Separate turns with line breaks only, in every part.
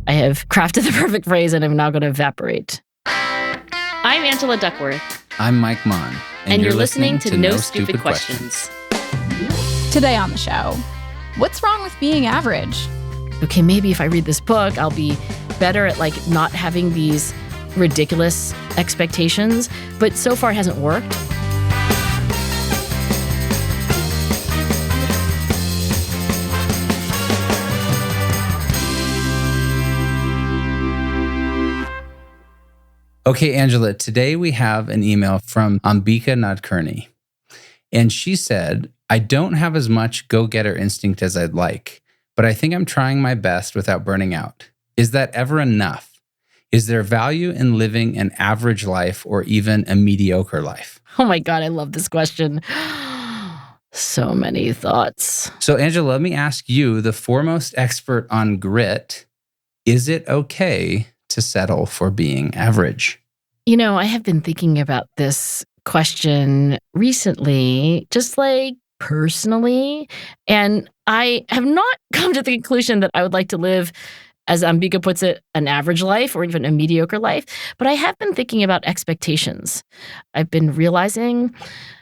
I have crafted the perfect phrase and I'm now going to evaporate. I'm Angela Duckworth.
I'm Mike Maughan.
And you're listening to No Stupid Questions.
Today on the show, what's wrong with being average?
Okay, maybe if I read this book, I'll be better at not having these ridiculous expectations, but so far it hasn't worked.
Okay, Angela, today we have an email from Ambika Nadkarni. And she said, I don't have as much go-getter instinct as I'd like, but I think I'm trying my best without burning out. Is that ever enough? Is there value in living an average life or even a mediocre life?
Oh my God, I love this question. So many thoughts.
So, Angela, let me ask you, the foremost expert on grit, is it okay to settle for being average?
You know, I have been thinking about this question recently, just personally, and I have not come to the conclusion that I would like to live, as Ambika puts it, an average life or even a mediocre life, but I have been thinking about expectations. I've been realizing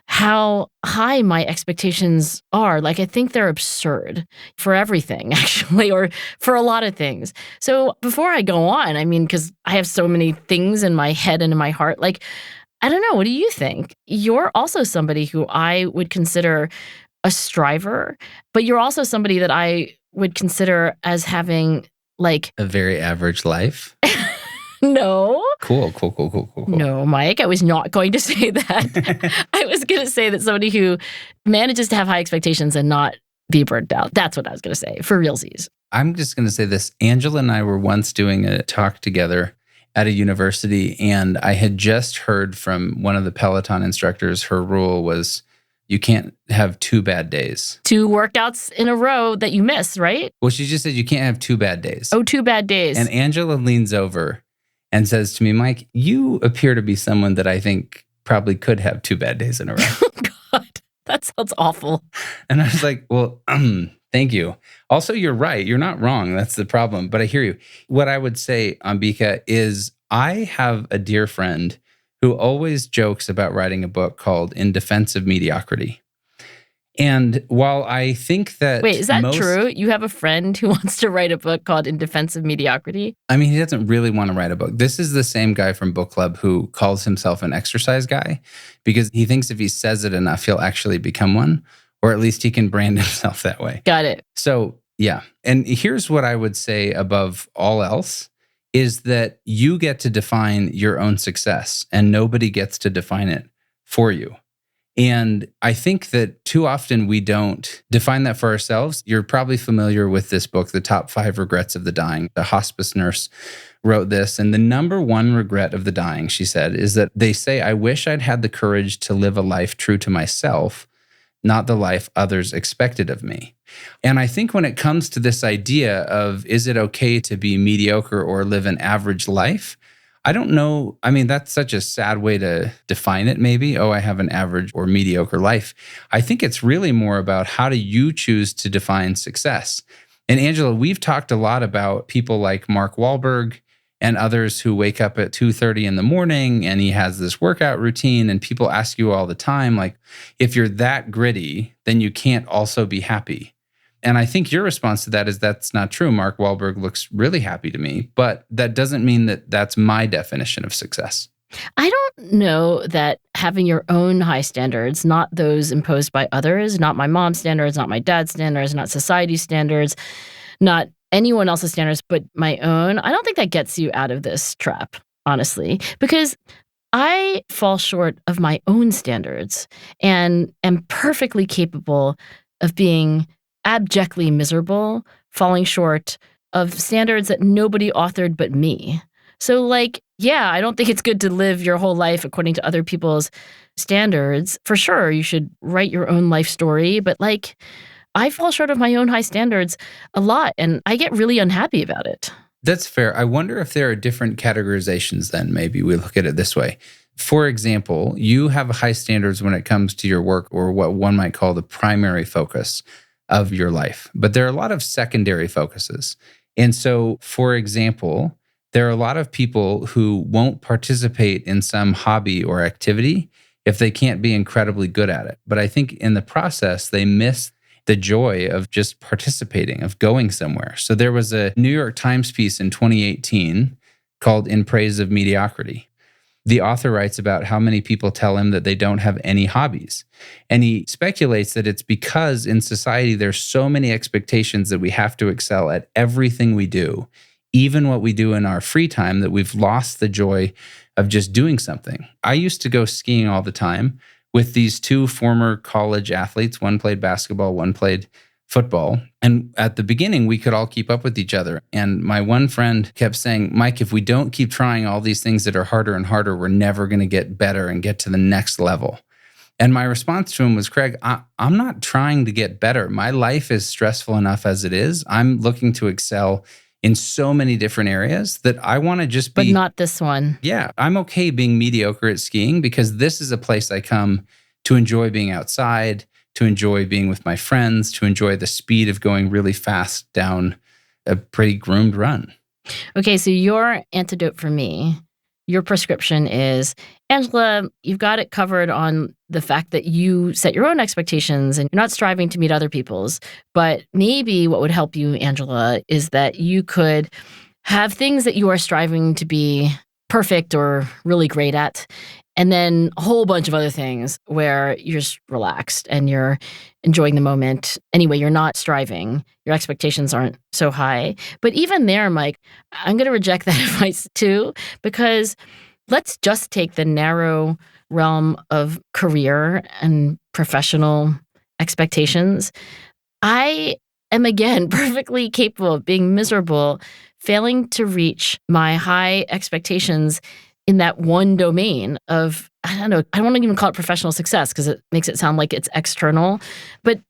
how high my expectations are. I think they're absurd for everything, actually, or for a lot of things. So before I go on, because I have so many things in my head and in my heart, I don't know, what do you think? You're also somebody who I would consider a striver, but you're also somebody that I would consider as having
a very average life?
No.
Cool.
No, Mike, I was not going to say that. I was going to say that somebody who manages to have high expectations and not be burnt out. That's what I was going to say, for realsies.
I'm just going to say this. Angela and I were once doing a talk together at a university, and I had just heard from one of the Peloton instructors, her rule was you can't have 2 bad days.
2 workouts in a row that you miss, right?
Well, she just said you can't have 2 bad days.
Oh, 2 bad days.
And Angela leans over and says to me, Mike, you appear to be someone that I think probably could have 2 bad days in a row.
Oh, God, that sounds awful.
And I was like, well, thank you. Also, you're right. You're not wrong. That's the problem. But I hear you. What I would say, Ambika, is I have a dear friend who always jokes about writing a book called In Defense of Mediocrity. And while I think that...
Wait, is that true? You have a friend who wants to write a book called In Defense of Mediocrity?
He doesn't really want to write a book. This is the same guy from book club who calls himself an exercise guy because he thinks if he says it enough, he'll actually become one, or at least he can brand himself that way.
Got it.
So, yeah. And here's what I would say above all else is that you get to define your own success and nobody gets to define it for you. And I think that too often we don't define that for ourselves. You're probably familiar with this book, The Top 5 Regrets of the Dying. The hospice nurse wrote this. And the number one regret of the dying, she said, is that they say, I wish I'd had the courage to live a life true to myself, not the life others expected of me. And I think when it comes to this idea of, is it okay to be mediocre or live an average life? I don't know. That's such a sad way to define it, maybe. Oh, I have an average or mediocre life. I think it's really more about how do you choose to define success? And Angela, we've talked a lot about people like Mark Wahlberg and others who wake up at 2:30 in the morning and he has this workout routine and people ask you all the time, if you're that gritty, then you can't also be happy. And I think your response to that is that's not true. Mark Wahlberg looks really happy to me, but that doesn't mean that that's my definition of success.
I don't know that having your own high standards, not those imposed by others, not my mom's standards, not my dad's standards, not society's standards, not anyone else's standards, but my own, I don't think that gets you out of this trap, honestly, because I fall short of my own standards and am perfectly capable of being abjectly miserable, falling short of standards that nobody authored but me. So I don't think it's good to live your whole life according to other people's standards. For sure, you should write your own life story, but I fall short of my own high standards a lot, and I get really unhappy about it.
That's fair. I wonder if there are different categorizations then. Maybe we look at it this way. For example, you have high standards when it comes to your work or what one might call the primary focus of your life. But there are a lot of secondary focuses. And so, for example, there are a lot of people who won't participate in some hobby or activity if they can't be incredibly good at it. But I think in the process, they miss the joy of just participating, of going somewhere. So there was a New York Times piece in 2018 called In Praise of Mediocrity. The author writes about how many people tell him that they don't have any hobbies. And he speculates that it's because in society, there's so many expectations that we have to excel at everything we do, even what we do in our free time, that we've lost the joy of just doing something. I used to go skiing all the time with these two former college athletes. One played basketball, one played football. And at the beginning, we could all keep up with each other. And my one friend kept saying, Mike, if we don't keep trying all these things that are harder and harder, we're never going to get better and get to the next level. And my response to him was, Craig, I'm not trying to get better. My life is stressful enough as it is. I'm looking to excel in so many different areas that I want to just be.
But not this one.
Yeah, I'm okay being mediocre at skiing because this is a place I come to enjoy being outside, to enjoy being with my friends, to enjoy the speed of going really fast down a pretty groomed run.
Okay, so your antidote for me, your prescription is, Angela, you've got it covered on the fact that you set your own expectations and you're not striving to meet other people's. But maybe what would help you, Angela, is that you could have things that you are striving to be perfect or really great at, and then a whole bunch of other things where you're just relaxed and you're enjoying the moment. Anyway, you're not striving. Your expectations aren't so high. But even there, Mike, I'm going to reject that advice too, because let's just take the narrow realm of career and professional expectations. I am, again, perfectly capable of being miserable, failing to reach my high expectations in that one domain of, I don't know, I don't want to even call it professional success because it makes it sound like it's external. But,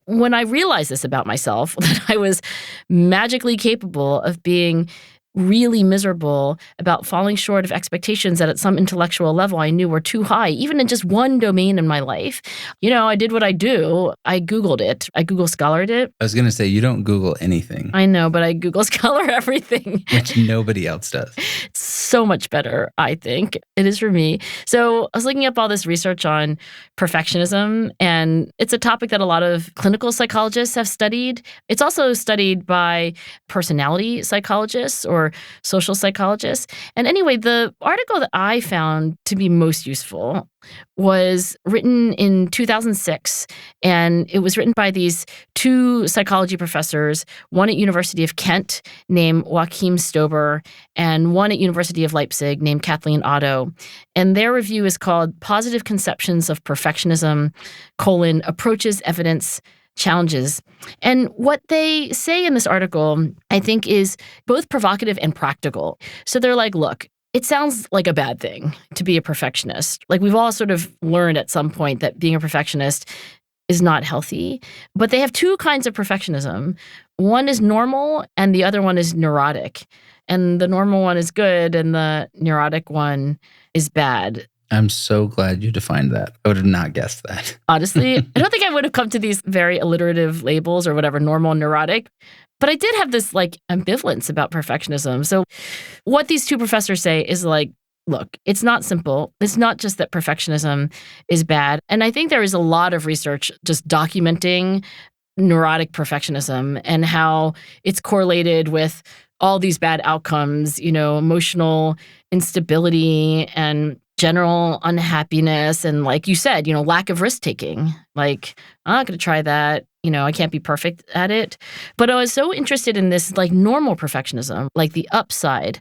when I realized this about myself, that I was magically capable of being really miserable about falling short of expectations that at some intellectual level I knew were too high, even in just one domain in my life. I did what I do. I Googled it. I Google Scholared it.
I was going to say, you don't Google anything.
I know, but I Google Scholar everything.
Which nobody else does.
It's so much better, I think. It is for me. So I was looking up all this research on perfectionism, and it's a topic that a lot of clinical psychologists have studied. It's also studied by personality psychologists or social psychologists. And anyway, the article that I found to be most useful was written in 2006, and it was written by these two psychology professors, one at University of Kent named Joachim Stober, and one at University of Leipzig named Kathleen Otto. And their review is called Positive Conceptions of Perfectionism, Approaches, Evidence, Challenges. And what they say in this article, I think, is both provocative and practical. So they're like, look, it sounds like a bad thing to be a perfectionist. Like, we've all sort of learned at some point that being a perfectionist is not healthy. But they have two kinds of perfectionism. One is normal and the other one is neurotic. And the normal one is good and the neurotic one is bad.
I'm so glad you defined that. I would have not guessed that.
Honestly, I don't think I would have come to these very alliterative labels or whatever, normal and neurotic. But I did have this ambivalence about perfectionism. So what these two professors say is look, it's not simple. It's not just that perfectionism is bad. And I think there is a lot of research just documenting neurotic perfectionism and how it's correlated with all these bad outcomes, emotional instability and general unhappiness. And like you said, lack of risk taking. I'm not going to try that. I can't be perfect at it. But I was so interested in this normal perfectionism, the upside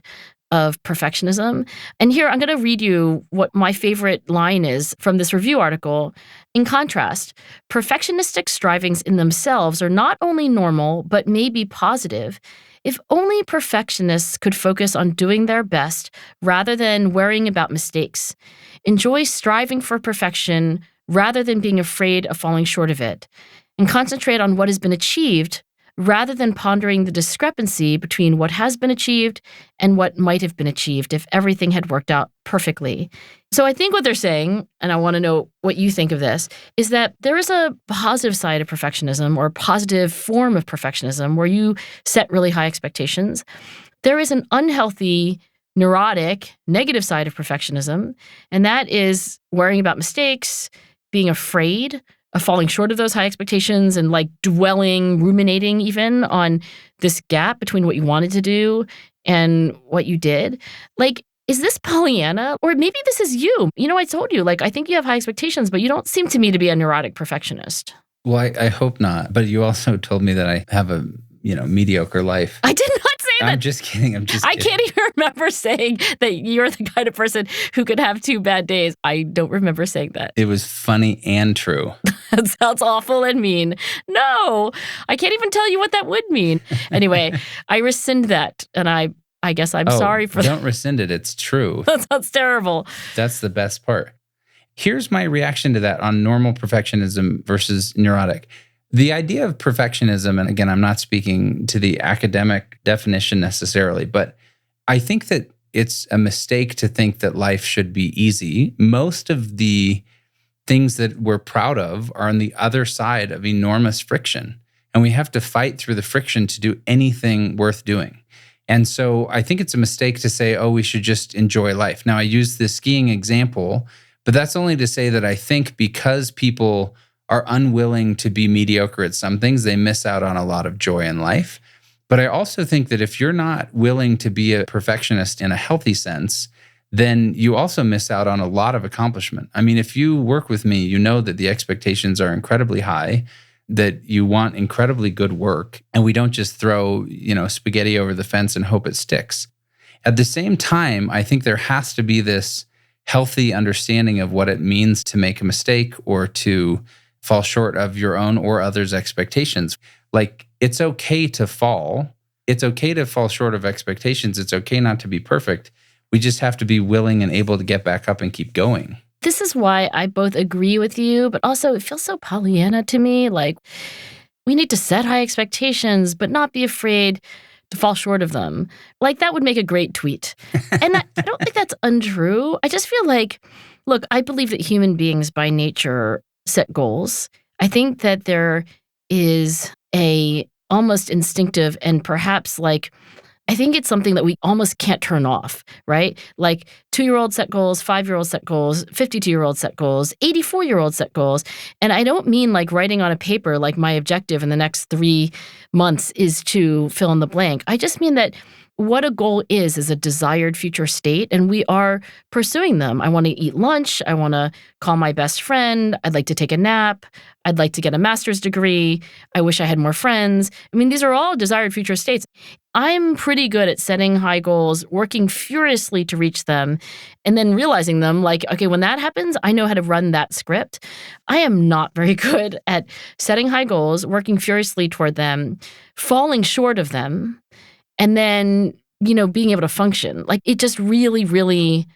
of perfectionism. And here I'm going to read you what my favorite line is from this review article. In contrast, perfectionistic strivings in themselves are not only normal, but may be positive. If only perfectionists could focus on doing their best rather than worrying about mistakes. Enjoy striving for perfection rather than being afraid of falling short of it. And concentrate on what has been achieved rather than pondering the discrepancy between what has been achieved and what might have been achieved if everything had worked out perfectly. So I think what they're saying, and I want to know what you think of this, is that there is a positive side of perfectionism or a positive form of perfectionism where you set really high expectations. There is an unhealthy, neurotic, negative side of perfectionism, and that is worrying about mistakes, being afraid of falling short of those high expectations and like dwelling, ruminating even on this gap between what you wanted to do and what you did. Like, is this Pollyanna? Or maybe this is you. You know, I told you, like, I think you have high expectations, but you don't seem to me to be a neurotic perfectionist.
Well, I hope not. But you also told me that I have a, mediocre life.
I did not say that.
I'm just kidding.
I can't even remember saying that you're the kind of person who could have 2 bad days. I don't remember saying that.
It was funny and true.
That sounds awful and mean. No, I can't even tell you what that would mean. Anyway, I rescind that. And I guess I'm sorry for that.
Don't rescind it. It's true.
That sounds terrible.
That's the best part. Here's my reaction to that on normal perfectionism versus neurotic. The idea of perfectionism, and again, I'm not speaking to the academic definition necessarily, but I think that it's a mistake to think that life should be easy. Most of the things that we're proud of are on the other side of enormous friction, and we have to fight through the friction to do anything worth doing. And so I think it's a mistake to say, oh, we should just enjoy life. Now, I use the skiing example, but that's only to say that I think because people are unwilling to be mediocre at some things, they miss out on a lot of joy in life. But I also think that if you're not willing to be a perfectionist in a healthy sense, then you also miss out on a lot of accomplishment. I mean, if you work with me, you know that the expectations are incredibly high, that you want incredibly good work, and we don't just throw, spaghetti over the fence and hope it sticks. At the same time, I think there has to be this healthy understanding of what it means to make a mistake or to fall short of your own or others' expectations. Like, it's okay to fall. It's okay to fall short of expectations. It's okay not to be perfect. We just have to be willing and able to get back up and keep going.
This is why I both agree with you, but also it feels so Pollyanna to me. Like, we need to set high expectations, but not be afraid to fall short of them. Like, that would make a great tweet. And I don't think that's untrue. I just feel like, look, I believe that human beings by nature set goals. I think that there is a almost instinctive and perhaps I think it's something that we almost can't turn off, right? Like 2-year-olds set goals, 5-year-olds set goals, 52-year-olds set goals, 84-year-olds set goals. And I don't mean like writing on a paper like my objective in the next 3 months is to fill in the blank. I just mean that what a goal is a desired future state, and we are pursuing them. I want to eat lunch. I want to call my best friend. I'd like to take a nap. I'd like to get a master's degree. I wish I had more friends. I mean, these are all desired future states. I'm pretty good at setting high goals, working furiously to reach them, and then realizing them like, okay, when that happens, I know how to run that script. I am not very good at setting high goals, working furiously toward them, falling short of them, and then, being able to function. Like, it just really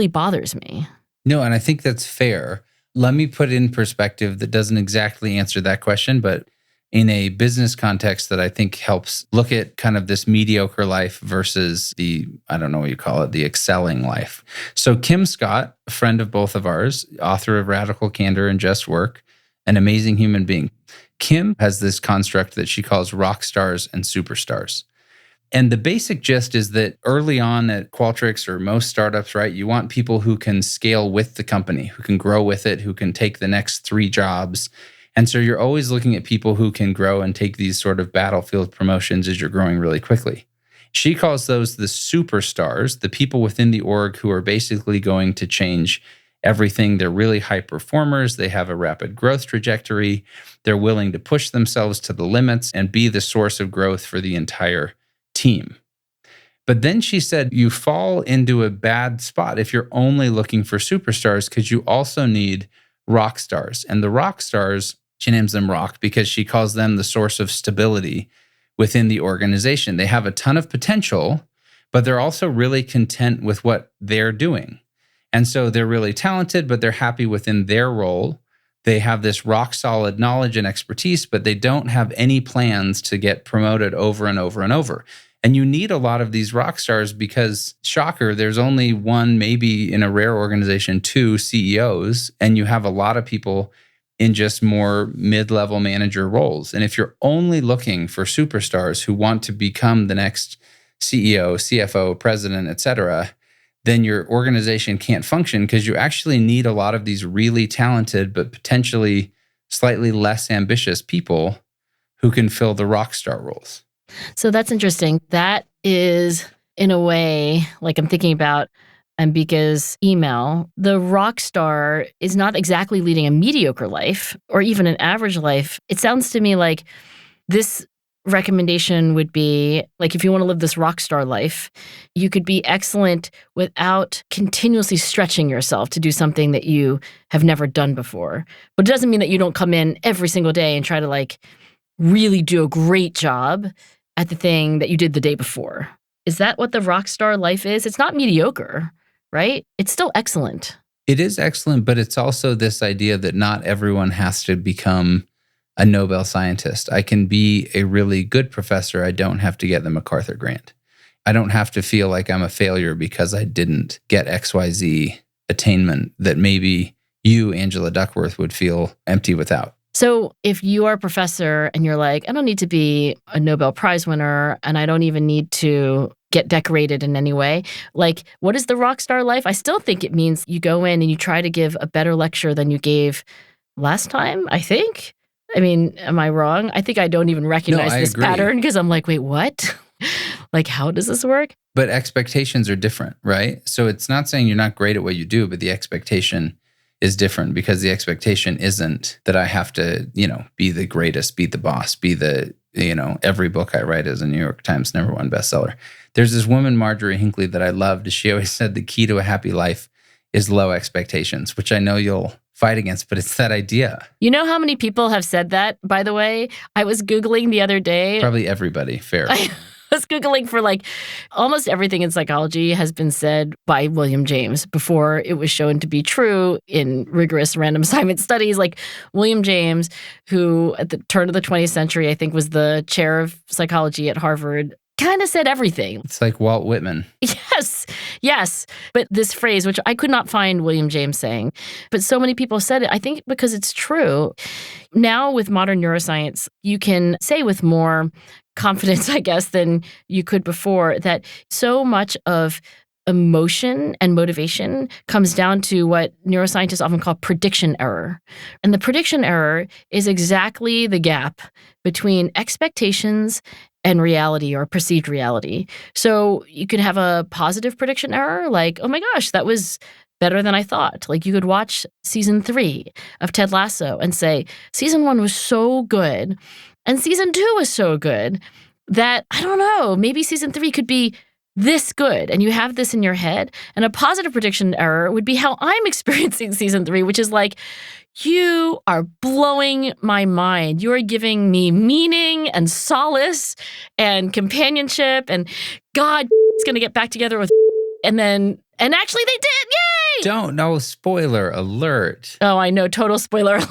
bothers me.
No, and I think that's fair. Let me put in perspective that doesn't exactly answer that question, but in a business context that I think helps look at kind of this mediocre life versus the, I don't know what you call it, the excelling life. So Kim Scott, a friend of both of ours, author of Radical Candor and Just Work, an amazing human being. Kim has this construct that she calls Rockstars and Superstars. And the basic gist is that early on at Qualtrics or most startups, right, you want people who can scale with the company, who can grow with it, who can take the next 3 jobs. And so you're always looking at people who can grow and take these sort of battlefield promotions as you're growing really quickly. She calls those the superstars, the people within the org who are basically going to change everything. They're really high performers. They have a rapid growth trajectory. They're willing to push themselves to the limits and be the source of growth for the entire team. But then she said you fall into a bad spot if you're only looking for superstars, because you also need rock stars. And the rock stars, she names them rock because she calls them the source of stability within the organization. They have a ton of potential, but they're also really content with what they're doing. And so they're really talented, but they're happy within their role. They have this rock solid knowledge and expertise, but they don't have any plans to get promoted over and over and over. And you need a lot of these rock stars because, shocker, there's only one, maybe in a rare organization, 2 CEOs, and you have a lot of people in just more mid-level manager roles. And if you're only looking for superstars who want to become the next CEO, CFO, president, et cetera, then your organization can't function because you actually need a lot of these really talented but potentially slightly less ambitious people who can fill the rock star roles.
So that's interesting. That is, in a way, like I'm thinking about Ambika's email, the rock star is not exactly leading a mediocre life or even an average life. It sounds to me like this recommendation would be, like, if you want to live this rock star life, you could be excellent without continuously stretching yourself to do something that you have never done before. But it doesn't mean that you don't come in every single day and try to like really do a great job at the thing that you did the day before. Is that what the rock star life is? It's not mediocre, right? It's still excellent.
It is excellent, but it's also this idea that not everyone has to become a Nobel scientist. I can be a really good professor. I don't have to get the MacArthur grant. I don't have to feel like I'm a failure because I didn't get XYZ attainment that maybe you, Angela Duckworth, would feel empty without.
So if you are a professor and you're like, I don't need to be a Nobel Prize winner and I don't even need to get decorated in any way, like, what is the rock star life? I still think it means you go in and you try to give a better lecture than you gave last time, I think. I mean, am I wrong? I think I don't even recognize this pattern because I'm like, wait, what? Like, how does this work?
But expectations are different, right? So it's not saying you're not great at what you do, but the expectation is different because the expectation isn't that I have to, be the greatest, be the boss, be the, every book I write is a New York Times #1 bestseller. There's this woman, Marjorie Hinckley, that I loved. She always said the key to a happy life is low expectations, which I know you'll fight against, but it's that idea.
You know how many people have said that, by the way? I was Googling the other day.
Probably everybody, fair.
I was Googling for like almost everything in psychology has been said by William James before it was shown to be true in rigorous random assignment studies. Like William James, who at the turn of the 20th century, I think was the chair of psychology at Harvard, kind of said everything.
It's like Walt Whitman.
Yes. But this phrase, which I could not find William James saying, but so many people said it, I think because it's true. Now with modern neuroscience, you can say with more confidence, I guess, than you could before, that so much of emotion and motivation comes down to what neuroscientists often call prediction error. And the prediction error is exactly the gap between expectations and reality or perceived reality. So you could have a positive prediction error, like, oh my gosh, that was better than I thought. Like you could watch season 3 of Ted Lasso and say, season 1 was so good and season 2 was so good that, I don't know, maybe season 3 could be this good. And you have this in your head. And a positive prediction error would be how I'm experiencing season 3, which is like, you are blowing my mind. You are giving me meaning and solace and companionship. And God is going to get back together with and actually they did. Yay!
No, spoiler alert.
Oh, I know. Total spoiler alert.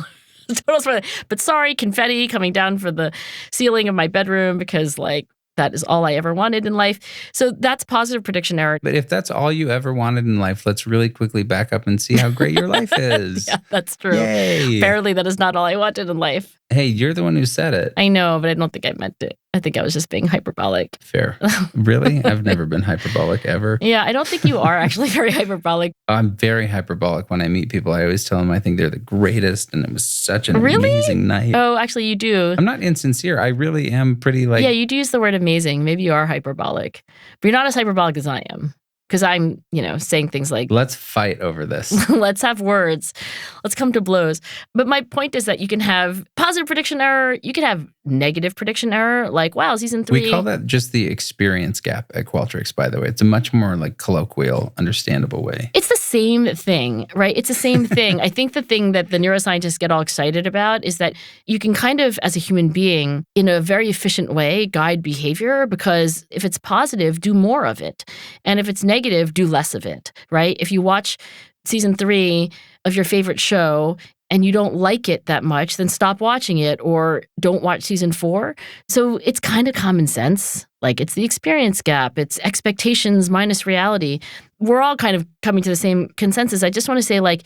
Total spoiler. But sorry, confetti coming down for the ceiling of my bedroom because that is all I ever wanted in life. So that's positive prediction error.
But if that's all you ever wanted in life, let's really quickly back up and see how great your life is.
Yeah, that's true.
Yay.
Apparently that is not all I wanted in life.
Hey, you're the one who said it.
I know, but I don't think I meant it. I think I was just being hyperbolic.
Fair. Really? I've never been hyperbolic ever.
Yeah, I don't think you are actually very hyperbolic.
I'm very hyperbolic when I meet people. I always tell them I think they're the greatest and it was such an amazing night.
Oh, actually you do.
I'm not insincere. I really am pretty
Yeah, you do use the word amazing. Maybe you are hyperbolic. But you're not as hyperbolic as I am. Because I'm, saying things like,
let's fight over this.
Let's have words. Let's come to blows. But my point is that you can have positive prediction error. You can have negative prediction error. Like, wow, season 3.
We call that just the experience gap at Qualtrics, by the way. It's a much more colloquial, understandable way.
It's the same thing, right? It's the same thing. I think the thing that the neuroscientists get all excited about is that you can kind of, as a human being, in a very efficient way, guide behavior because if it's positive, do more of it. And if it's negative, do less of it, right? If you watch season 3 of your favorite show and you don't like it that much, then stop watching it or don't watch season 4. So it's kind of common sense. Like, it's the experience gap. It's expectations minus reality. We're all kind of coming to the same consensus. I just want to say, like,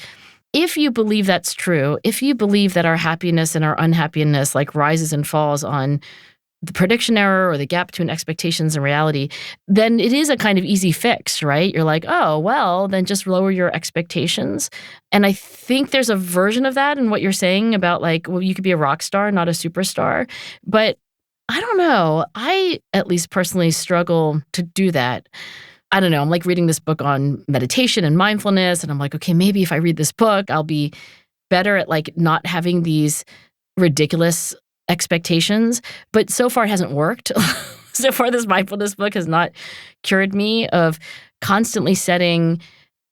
if you believe that's true, if you believe that our happiness and our unhappiness like rises and falls on the prediction error or the gap between expectations and reality, then it is a kind of easy fix, right? You're like, oh, well, then just lower your expectations. And I think there's a version of that in what you're saying about, like, well, you could be a rock star, not a superstar. But I don't know. I, at least personally, struggle to do that. I don't know. I'm like reading this book on meditation and mindfulness, and I'm like, okay, maybe if I read this book, I'll be better at like not having these ridiculous expectations. But so far it hasn't worked. So far this mindfulness book has not cured me of constantly setting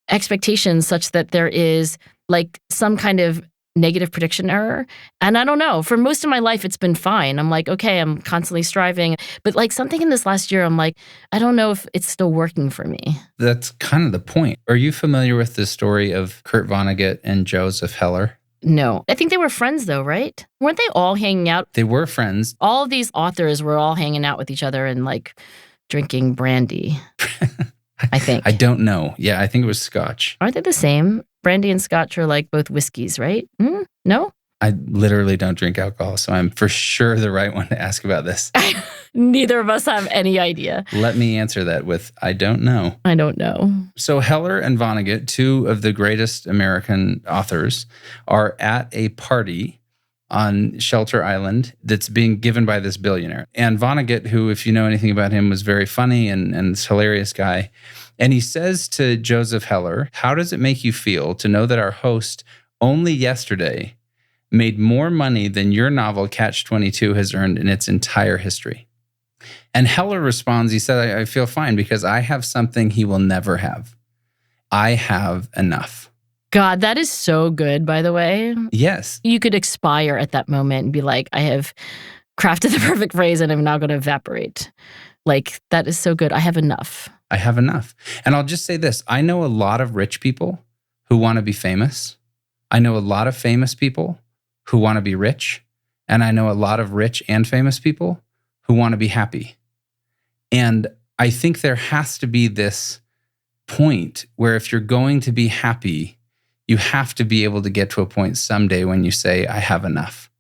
expectations such that there is like some kind of negative prediction error. And I don't know, for most of my life, it's been fine. I'm like, okay, I'm constantly striving. But like something in this last year, I'm like, I don't know if it's still working for me.
That's kind of the point. Are you familiar with the story of Kurt Vonnegut and Joseph Heller?
No. I think they were friends though, right? Weren't they all hanging out?
They were friends.
All of these authors were all hanging out with each other and like drinking brandy, I think.
I don't know. Yeah, I think it was scotch.
Aren't they the same? Brandy and scotch are like both whiskeys, right? No?
I literally don't drink alcohol, so I'm for sure the right one to ask about this.
Neither of us have any idea.
Let me answer that with, I don't know.
I don't know.
So Heller and Vonnegut, two of the greatest American authors, are at a party on Shelter Island that's being given by this billionaire. And Vonnegut, who, if you know anything about him, was very funny and this hilarious guy. And he says to Joseph Heller, how does it make you feel to know that our host only yesterday made more money than your novel Catch-22 has earned in its entire history? And Heller responds, he said, I feel fine because I have something he will never have. I have enough.
God, that is so good, by the way.
Yes.
You could expire at that moment and be like, I have crafted the perfect phrase and I'm now going to evaporate. Like, that is so good. I have enough.
I have enough. And I'll just say this. I know a lot of rich people who want to be famous. I know a lot of famous people who want to be rich. And I know a lot of rich and famous people who want to be happy. And I think there has to be this point where if you're going to be happy, you have to be able to get to a point someday when you say, I have enough.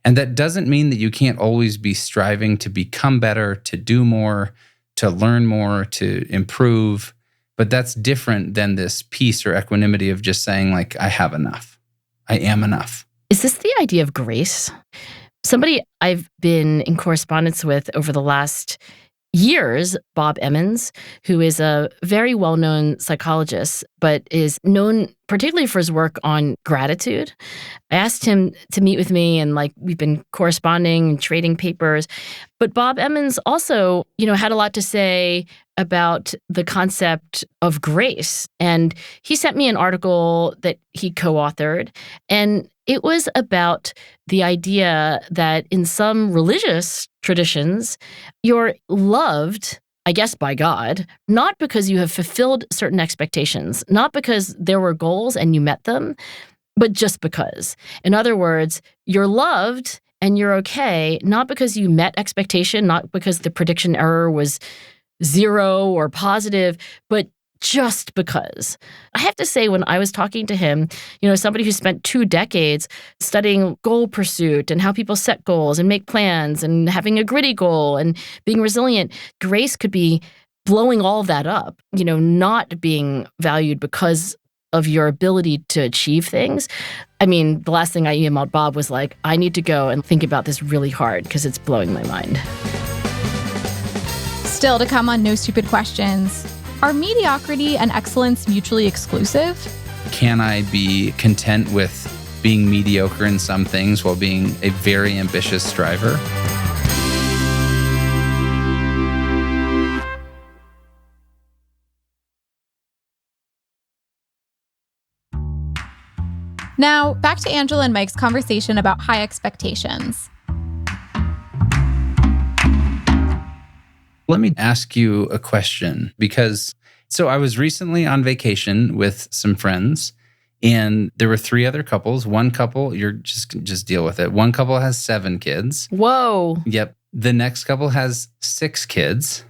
And that doesn't mean that you can't always be striving to become better, to do more, to learn more, to improve. But that's different than this peace or equanimity of just saying, like, I have enough. I am enough.
Is this the idea of grace? Somebody I've been in correspondence with over the last years, Bob Emmons, who is a very well-known psychologist, but is known particularly for his work on gratitude. I asked him to meet with me and like we've been corresponding and trading papers. But Bob Emmons also, had a lot to say about the concept of grace. And he sent me an article that he co-authored. And it was about the idea that in some religious traditions, you're loved, I guess, by God, not because you have fulfilled certain expectations, not because there were goals and you met them, but just because. In other words, you're loved and you're okay, not because you met expectation, not because the prediction error was 0 or positive, but just because. I have to say, when I was talking to him, somebody who spent 2 decades studying goal pursuit and how people set goals and make plans and having a gritty goal and being resilient, grace could be blowing all of that up, not being valued because of your ability to achieve things. I mean, the last thing I emailed Bob was like, I need to go and think about this really hard because it's blowing my mind.
Still to come on No Stupid Questions. Are mediocrity and excellence mutually exclusive?
Can I be content with being mediocre in some things while being a very ambitious striver?
Now, back to Angela and Mike's conversation about high expectations.
Let me ask you a question because, I was recently on vacation with some friends And there were 3 other couples. One couple, you're just deal with it. One couple has 7 kids.
Whoa.
Yep. The next couple has 6 kids.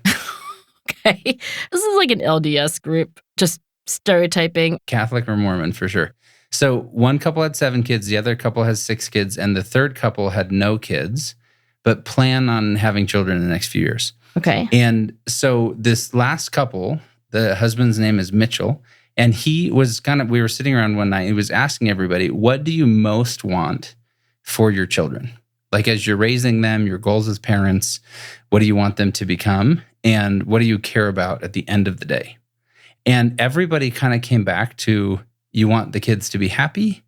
Okay. This is like an LDS group, just stereotyping.
Catholic or Mormon for sure. So one couple had 7 kids, the other couple has 6 kids, and the third couple had no kids, but plan on having children in the next few years.
Okay.
And so this last couple, the husband's name is Mitchell, and he was we were sitting around one night, he was asking everybody, what do you most want for your children? Like as you're raising them, your goals as parents, what do you want them to become? And what do you care about at the end of the day? And everybody kind of came back to, you want the kids to be happy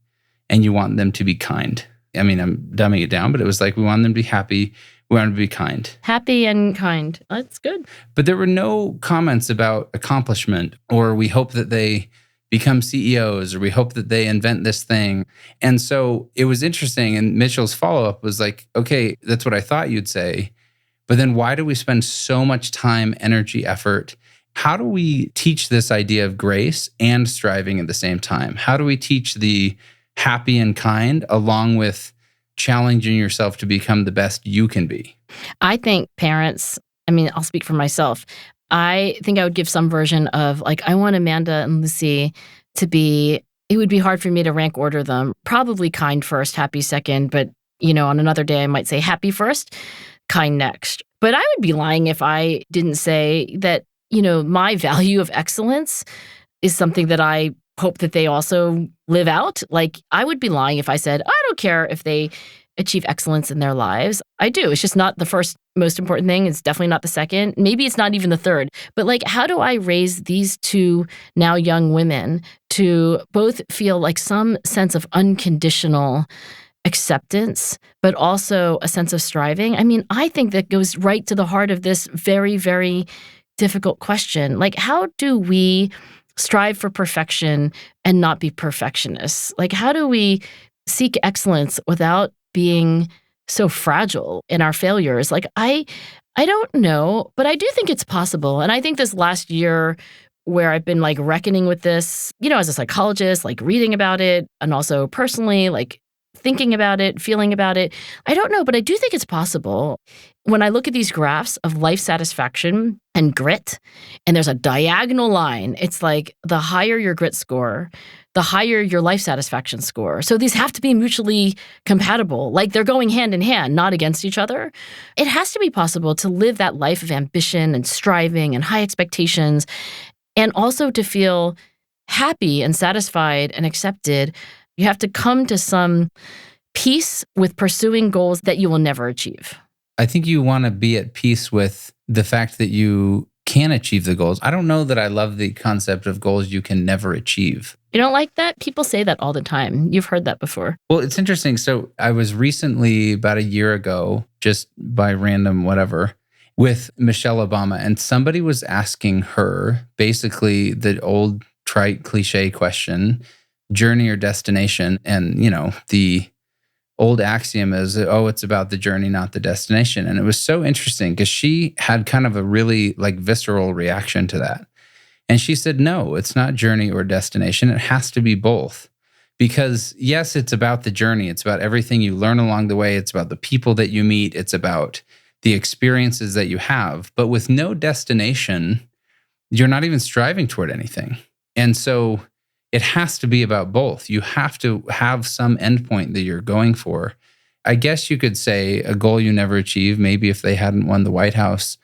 and you want them to be kind. I mean, I'm dumbing it down, but it was like, we want them to be happy. We want them to be kind.
Happy and kind. That's good.
But there were no comments about accomplishment, or we hope that they become CEOs, or we hope that they invent this thing. And so it was interesting. And Mitchell's follow-up was like, okay, that's what I thought you'd say. But then why do we spend so much time, energy, effort? How do we teach this idea of grace and striving at the same time? How do we teach the happy and kind along with challenging yourself to become the best you can be?
I think parents, I'll speak for myself. I think I would give some version of like, I want Amanda and Lucy to be, it would be hard for me to rank order them. Probably kind first, happy second, but on another day I might say happy first, kind next. But I would be lying if I didn't say that, my value of excellence is something that I hope that they also live out. Like, I would be lying if I said, I don't care if they achieve excellence in their lives. I do. It's just not the first most important thing. It's definitely not the second. Maybe it's not even the third. But like, how do I raise these 2 now young women to both feel like some sense of unconditional acceptance, but also a sense of striving? I think that goes right to the heart of this very, very difficult question. Like, how do we strive for perfection and not be perfectionists? Like, how do we seek excellence without being so fragile in our failures? Like, I don't know, but I do think it's possible. And I think this last year where I've been like reckoning with this, as a psychologist, like reading about it, and also personally, like thinking about it, feeling about it. I don't know, but I do think it's possible. When I look at these graphs of life satisfaction and grit, and there's a diagonal line, it's like the higher your grit score, the higher your life satisfaction score. So these have to be mutually compatible, like they're going hand in hand, not against each other. It has to be possible to live that life of ambition and striving and high expectations, and also to feel happy and satisfied and accepted. You have to come to some peace with pursuing goals that you will never achieve.
I think you want to be at peace with the fact that you can achieve the goals. I don't know that I love the concept of goals you can never achieve.
You don't like that? People say that all the time. You've heard that before.
Well, it's interesting. So I was recently, about a year ago, just by random whatever, with Michelle Obama, and somebody was asking her basically the old trite cliche question, journey or destination. And, the old axiom is, it's about the journey, not the destination. And it was so interesting because she had kind of a really like visceral reaction to that. And she said, no, it's not journey or destination. It has to be both. Because yes, it's about the journey. It's about everything you learn along the way. It's about the people that you meet. It's about the experiences that you have. But with no destination, you're not even striving toward anything. And so it has to be about both. You have to have some endpoint that you're going for. I guess you could say a goal you never achieve. Maybe if they hadn't won the White House,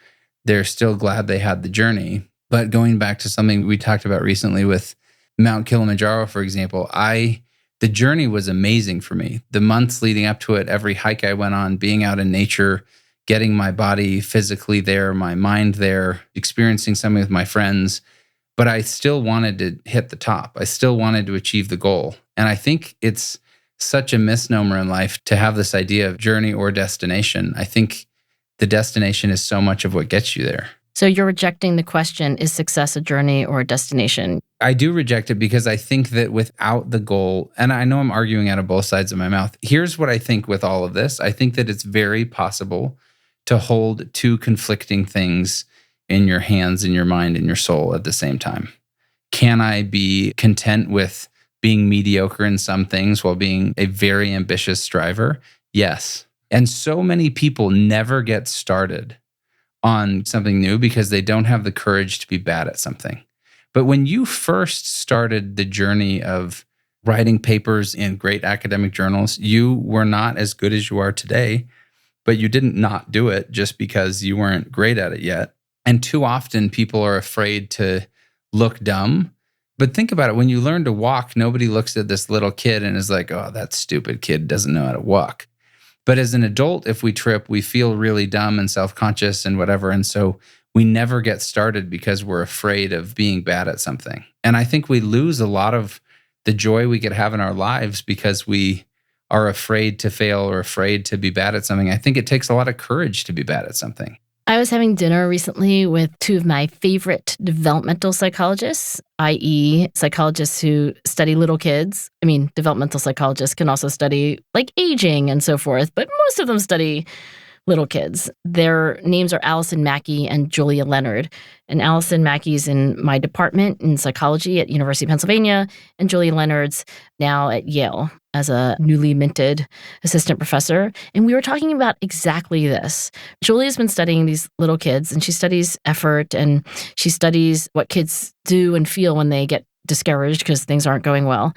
they're still glad they had the journey. But going back to something we talked about recently with Mount Kilimanjaro, for example, the journey was amazing for me. The months leading up to it, every hike I went on, being out in nature, getting my body physically there, my mind there, experiencing something with my friends. But I still wanted to hit the top. I still wanted to achieve the goal. And I think it's such a misnomer in life to have this idea of journey or destination. I think the destination is so much of what gets you there.
So you're rejecting the question, is success a journey or a destination?
I do reject it because I think that without the goal, and I know I'm arguing out of both sides of my mouth. Here's what I think with all of this. I think that it's very possible to hold 2 conflicting things in your hands, in your mind, in your soul at the same time. Can I be content with being mediocre in some things while being a very ambitious striver? Yes. And so many people never get started on something new because they don't have the courage to be bad at something. But when you first started the journey of writing papers in great academic journals, you were not as good as you are today, but you didn't not do it just because you weren't great at it yet. And too often people are afraid to look dumb. But think about it. When you learn to walk, nobody looks at this little kid and is like, oh, that stupid kid doesn't know how to walk. But as an adult, if we trip, we feel really dumb and self-conscious and whatever. And so we never get started because we're afraid of being bad at something. And I think we lose a lot of the joy we could have in our lives because we are afraid to fail or afraid to be bad at something. I think it takes a lot of courage to be bad at something.
I was having dinner recently with two of my favorite developmental psychologists, i.e. psychologists who study little kids. I mean, developmental psychologists can also study like aging and so forth, but most of them study little kids. Their names are Allison Mackey and Julia Leonard. And Allison Mackey's in my department in psychology at University of Pennsylvania, and Julia Leonard's now at Yale as a newly minted assistant professor. And we were talking about exactly this. Julia's been studying these little kids, and she studies effort, and she studies what kids do and feel when they get discouraged because things aren't going well.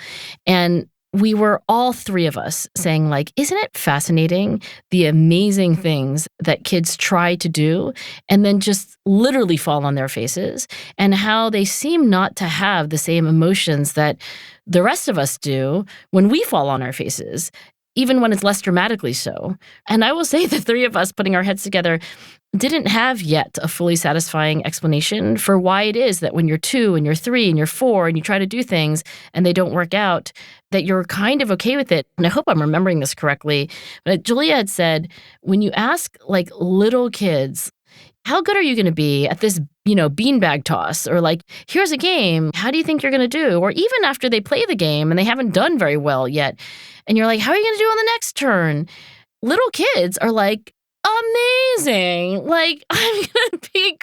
And we were all three of us saying, like, isn't it fascinating the amazing things that kids try to do and then just literally fall on their faces, and how they seem not to have the same emotions that the rest of us do when we fall on our faces, even when it's less dramatically so. And I will say the three of us putting our heads together didn't have yet a fully satisfying explanation for why it is that when you're 2 and you're 3 and you're 4 and you try to do things and they don't work out, that you're kind of okay with it. And I hope I'm remembering this correctly. But Julia had said, when you ask like little kids, how good are you going to be at this, beanbag toss? Or like, here's a game. How do you think you're going to do? Or even after they play the game and they haven't done very well yet, and you're like, how are you going to do on the next turn? Little kids are like, amazing. Like, I'm going to be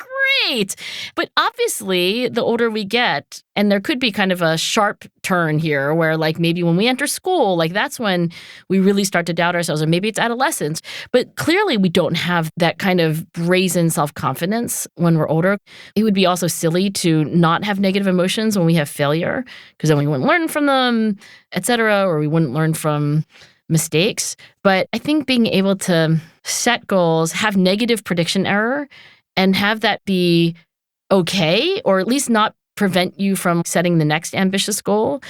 great. But obviously, the older we get, and there could be kind of a sharp turn here where like maybe when we enter school, like that's when we really start to doubt ourselves, or maybe it's adolescence. But clearly we don't have that kind of brazen self-confidence when we're older. It would be also silly to not have negative emotions when we have failure, because then we wouldn't learn from them, et cetera, or we wouldn't learn from mistakes. But I think being able to set goals, have negative prediction error, and have that be okay, or at least not prevent you from setting the next ambitious goal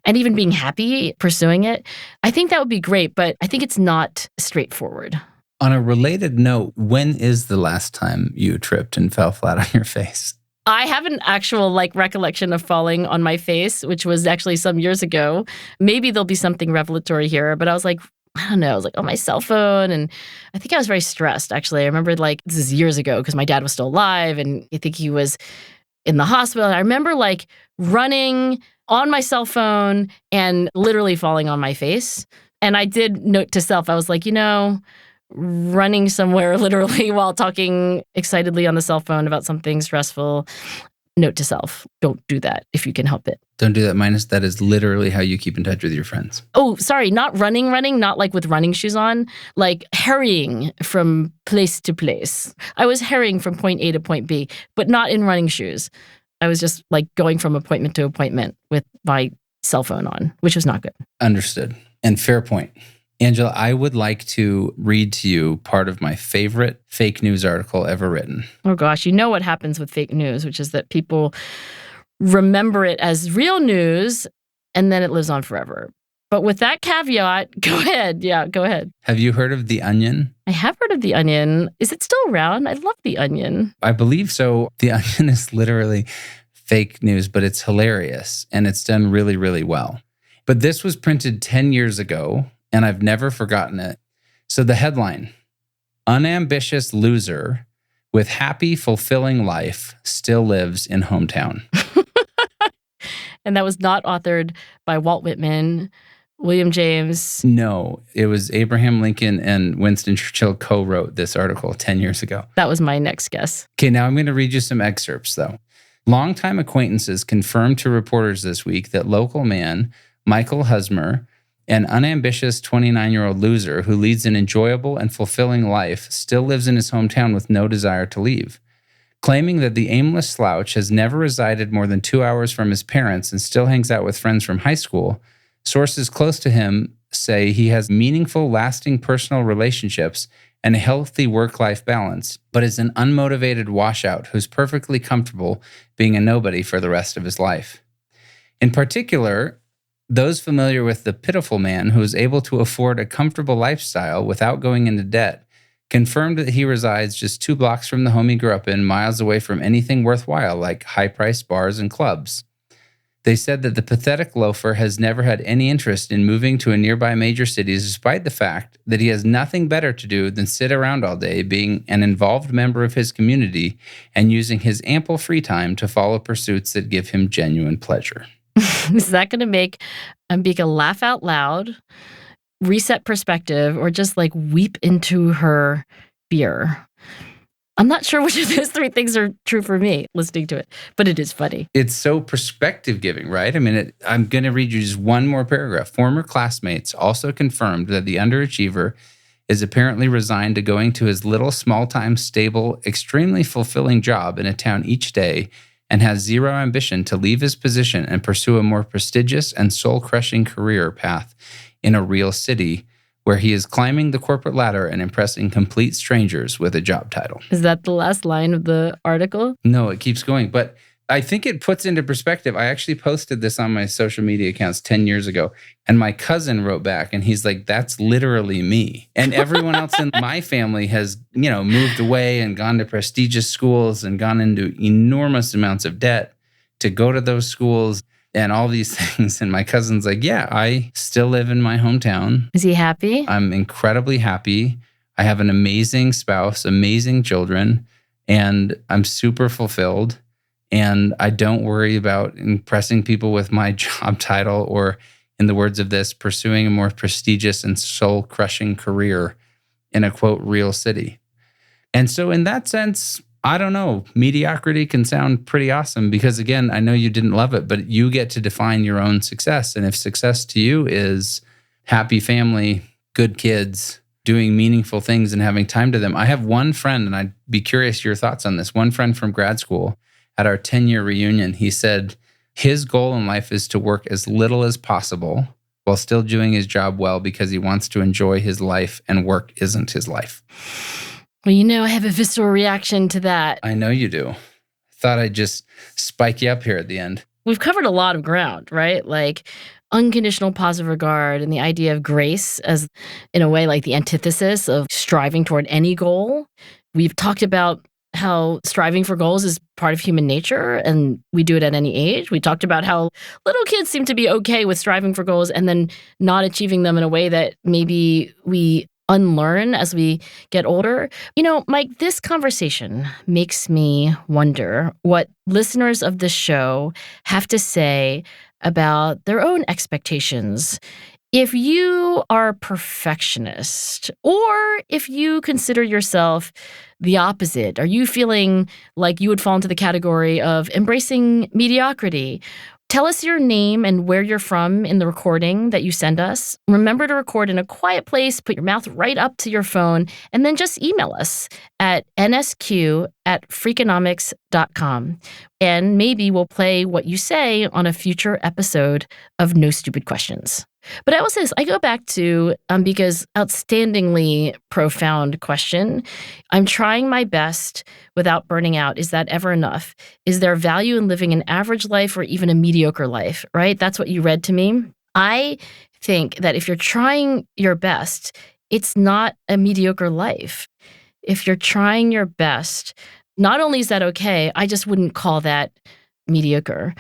and even being happy pursuing it, I think that would be great, but I think it's not straightforward.
On a related note, when is the last time you tripped and fell flat on your face?
I have an actual recollection of falling on my face, which was actually some years ago. Maybe there'll be something revelatory here, but I was like, I don't know, I was like on my cell phone, and I think I was very stressed, actually. I remember this is years ago because my dad was still alive, and I think he was in the hospital. And I remember running on my cell phone and literally falling on my face. And I did note to self, I was like, running somewhere literally while talking excitedly on the cell phone about something stressful. Note to self, don't do that if you can help it.
Don't do that. Minus that is literally how you keep in touch with your friends.
Oh, sorry, not running, not like with running shoes on, like hurrying from place to place. I was hurrying from point A to point B, but not in running shoes. I was just going from appointment to appointment with my cell phone on, which was not good.
Understood. And fair point. Angela, I would like to read to you part of my favorite fake news article ever written.
Oh gosh, you know what happens with fake news, which is that people remember it as real news and then it lives on forever. But with that caveat, go ahead. Yeah, go ahead.
Have you heard of The Onion?
I have heard of The Onion. Is it still around? I love The Onion.
I believe so. The Onion is literally fake news, but it's hilarious and it's done really, really well. But this was printed 10 years ago, and I've never forgotten it. So the headline, unambitious loser with happy, fulfilling life still lives in hometown.
And that was not authored by Walt Whitman, William James.
No, it was Abraham Lincoln and Winston Churchill co-wrote this article 10 years ago.
That was my next guess.
Okay, now I'm going to read you some excerpts, though. Longtime acquaintances confirmed to reporters this week that local man Michael Husmer, an unambitious 29-year-old loser who leads an enjoyable and fulfilling life, still lives in his hometown with no desire to leave. Claiming that the aimless slouch has never resided more than 2 hours from his parents and still hangs out with friends from high school, sources close to him say he has meaningful, lasting personal relationships and a healthy work-life balance, but is an unmotivated washout who's perfectly comfortable being a nobody for the rest of his life. In particular, those familiar with the pitiful man who is able to afford a comfortable lifestyle without going into debt confirmed that he resides just 2 blocks from the home he grew up in, miles away from anything worthwhile like high-priced bars and clubs. They said that the pathetic loafer has never had any interest in moving to a nearby major city, despite the fact that he has nothing better to do than sit around all day being an involved member of his community and using his ample free time to follow pursuits that give him genuine pleasure.
Is that going to make Ambika laugh out loud, reset perspective, or just like weep into her beer? I'm not sure which of those 3 things are true for me listening to it, but it is funny.
It's so perspective giving, right? I mean, I'm going to read you just one more paragraph. Former classmates also confirmed that the underachiever is apparently resigned to going to his little small-time, stable, extremely fulfilling job in a town each day and has zero ambition to leave his position and pursue a more prestigious and soul-crushing career path in a real city where he is climbing the corporate ladder and impressing complete strangers with a job title.
Is that the last line of the article?
No, it keeps going. But I think it puts into perspective. I actually posted this on my social media accounts 10 years ago, and my cousin wrote back, and he's like, that's literally me. And everyone else in my family has, moved away and gone to prestigious schools and gone into enormous amounts of debt to go to those schools and all these things. And my cousin's like, yeah, I still live in my hometown.
Is he happy?
I'm incredibly happy. I have an amazing spouse, amazing children, and I'm super fulfilled. And I don't worry about impressing people with my job title or, in the words of this, pursuing a more prestigious and soul-crushing career in a, quote, real city. And so in that sense, I don't know, mediocrity can sound pretty awesome because, again, I know you didn't love it, but you get to define your own success. And if success to you is happy family, good kids, doing meaningful things and having time to them. I have one friend, and I'd be curious your thoughts on this, one friend from grad school. At our 10-year reunion, he said his goal in life is to work as little as possible while still doing his job well because he wants to enjoy his life and work isn't his life.
Well, I have a visceral reaction to that.
I know you do. Thought I'd just spike you up here at the end.
We've covered a lot of ground, right? Like unconditional positive regard and the idea of grace as, in a way, like the antithesis of striving toward any goal. We've talked about how striving for goals is part of human nature and we do it at any age. We talked about how little kids seem to be okay with striving for goals and then not achieving them in a way that maybe we unlearn as we get older. Mike, this conversation makes me wonder what listeners of this show have to say about their own expectations. If you are a perfectionist, or if you consider yourself the opposite, are you feeling like you would fall into the category of embracing mediocrity? Tell us your name and where you're from in the recording that you send us. Remember to record in a quiet place, put your mouth right up to your phone, and then just email us at nsq@freakonomics.com. And maybe we'll play what you say on a future episode of No Stupid Questions. But I will say this, I go back to Ambika's outstandingly profound question. I'm trying my best without burning out. Is that ever enough? Is there value in living an average life or even a mediocre life, right? That's what you read to me. I think that if you're trying your best, it's not a mediocre life. If you're trying your best, not only is that okay, I just wouldn't call that mediocre.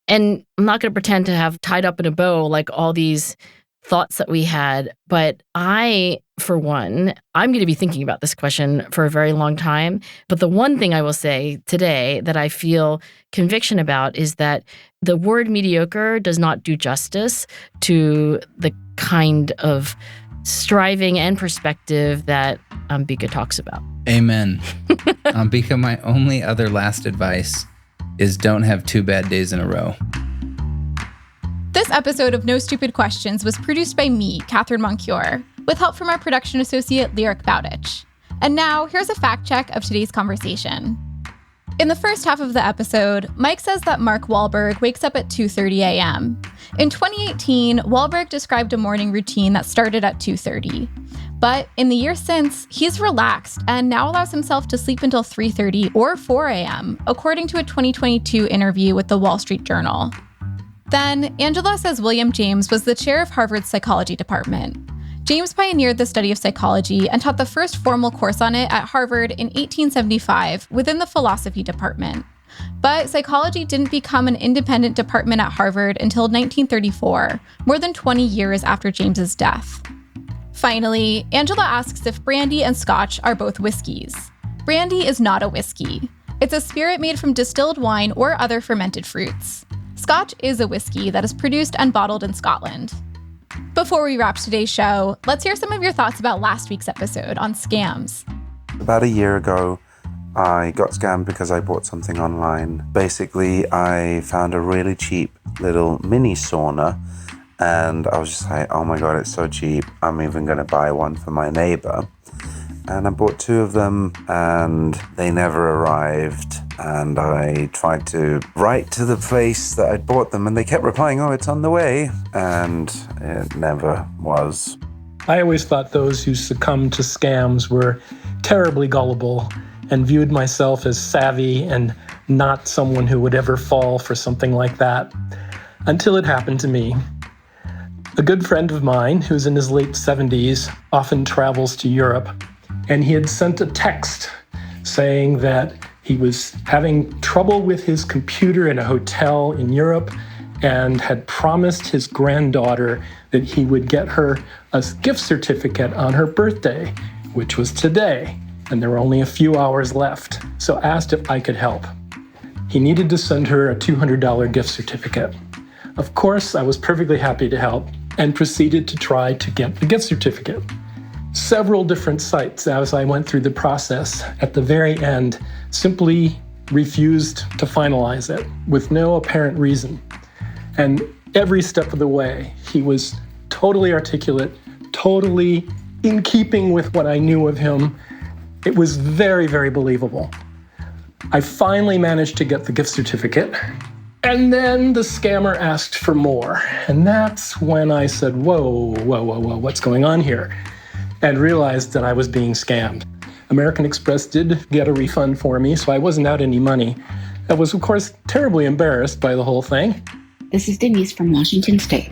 And I'm not going to pretend to have tied up in a bow like all these thoughts that we had, but I, for one, I'm going to be thinking about this question for a very long time. But the one thing I will say today that I feel conviction about is that the word mediocre does not do justice to the kind of striving and perspective that Ambika talks about.
Amen. Ambika, my only other last advice is don't have 2 bad days in a row.
This This episode of No Stupid Questions was produced by me, Catherine Moncure, with help from our production associate, Lyric Bowditch. And now, here's a fact check of today's conversation. In the first half of the episode, Mike says that Mark Wahlberg wakes up at 2:30 a.m. In 2018, Wahlberg described a morning routine that started at 2:30. But in the years since, he's relaxed and now allows himself to sleep until 3:30 or 4 a.m., according to a 2022 interview with the Wall Street Journal. Then, Angela says William James was the chair of Harvard's psychology department. James pioneered the study of psychology and taught the first formal course on it at Harvard in 1875 within the philosophy department. But psychology didn't become an independent department at Harvard until 1934, more than 20 years after James's death. Finally, Angela asks if brandy and scotch are both whiskeys. Brandy is not a whiskey. It's a spirit made from distilled wine or other fermented fruits. Scotch is a whiskey that is produced and bottled in Scotland. Before we wrap today's show, let's hear some of your thoughts about last week's episode on scams.
About a year ago, I got scammed because I bought something online. Basically, I found a really cheap little mini sauna, and I was just like, oh my God, it's so cheap. I'm even going to buy one for my neighbor. And I bought 2 of them, and they never arrived. And I tried to write to the place that I'd bought them, and they kept replying, oh, it's on the way. And it never was.
I always thought those who succumbed to scams were terribly gullible and viewed myself as savvy and not someone who would ever fall for something like that, until it happened to me. A good friend of mine, who's in his late 70s, often travels to Europe, and he had sent a text saying that he was having trouble with his computer in a hotel in Europe and had promised his granddaughter that he would get her a gift certificate on her birthday, which was today, and there were only a few hours left, so asked if I could help. He needed to send her a $200 gift certificate. Of course, I was perfectly happy to help and proceeded to try to get the gift certificate. Several different sites as I went through the process. At the very end, simply refused to finalize it with no apparent reason. And every step of the way, he was totally articulate, totally in keeping with what I knew of him. It was very, very believable. I finally managed to get the gift certificate. And then the scammer asked for more. And that's when I said, whoa, what's going on here? And realized that I was being scammed. American Express did get a refund for me, so I wasn't out any money. I was, of course, terribly embarrassed by the whole thing.
This is Denise from Washington State.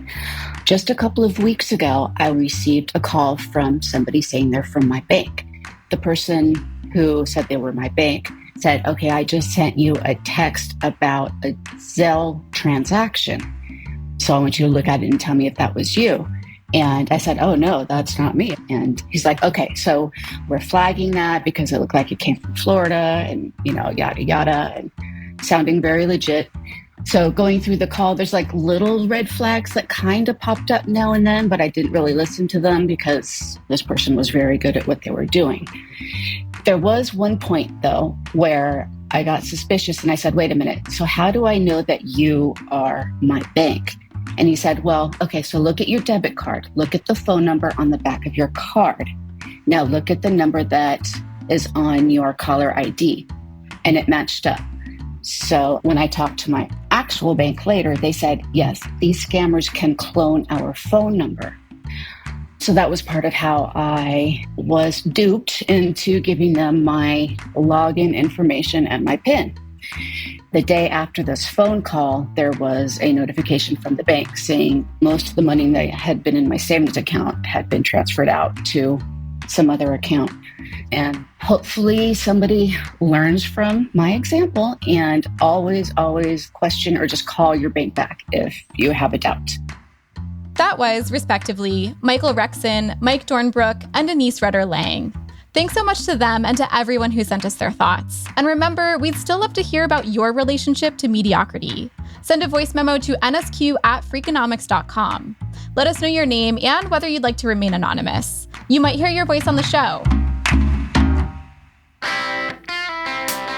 Just a couple of weeks ago, I received a call from somebody saying they're from my bank. The person who said they were my bank said, okay, I just sent you a text about a Zelle transaction. So I want you to look at it and tell me if that was you. And I said, oh, no, that's not me. And he's like, okay, so we're flagging that because it looked like it came from Florida and, yada, yada, and sounding very legit. So going through the call, there's like little red flags that kind of popped up now and then, but I didn't really listen to them because this person was very good at what they were doing. There was one point, though, where I got suspicious and I said, wait a minute, so how do I know that you are my bank? And he said, well, okay, so look at your debit card. Look at the phone number on the back of your card. Now look at the number that is on your caller ID. And it matched up. So when I talked to my actual bank later, they said, yes, these scammers can clone our phone number. So that was part of how I was duped into giving them my login information and my PIN. The day after this phone call, there was a notification from the bank saying most of the money that had been in my savings account had been transferred out to some other account. And hopefully somebody learns from my example and always question or just call your bank back if you have a doubt.
That was, respectively, Michael Rexon, Mike Dornbrook, and Denise Rutter-Lang. Thanks so much to them and to everyone who sent us their thoughts. And remember, we'd still love to hear about your relationship to mediocrity. Send a voice memo to nsq@freakonomics.com. Let us know your name and whether you'd like to remain anonymous. You might hear your voice on the show.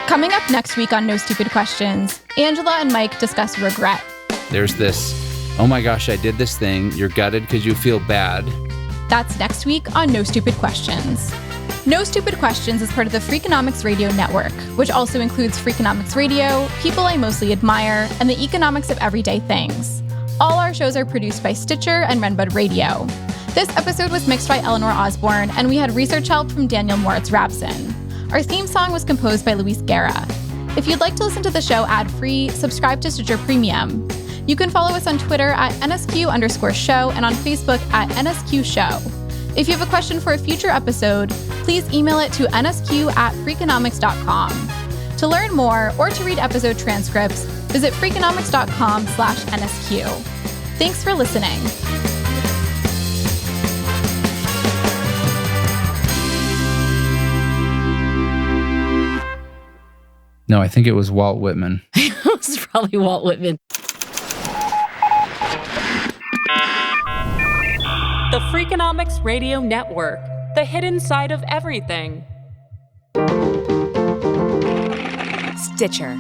Coming up next week on No Stupid Questions, Angela and Mike discuss regret.
There's this oh my gosh, I did this thing. You're gutted because you feel bad.
That's next week on No Stupid Questions. No Stupid Questions is part of the Freakonomics Radio Network, which also includes Freakonomics Radio, People I Mostly Admire, and the Economics of Everyday Things. All our shows are produced by Stitcher and Renbud Radio. This episode was mixed by Eleanor Osborne, and we had research help from Daniel Moritz-Rabson. Our theme song was composed by Luis Guerra. If you'd like to listen to the show ad-free, subscribe to Stitcher Premium. You can follow us on Twitter at NSQ_show and on Facebook at NSQ Show. If you have a question for a future episode, please email it to nsq@freakonomics.com. To learn more or to read episode transcripts, visit freakonomics.com/NSQ. Thanks for listening.
No, I think it was Walt Whitman.
It was probably Walt Whitman.
The Freakonomics Radio Network, the hidden side of everything.
Stitcher.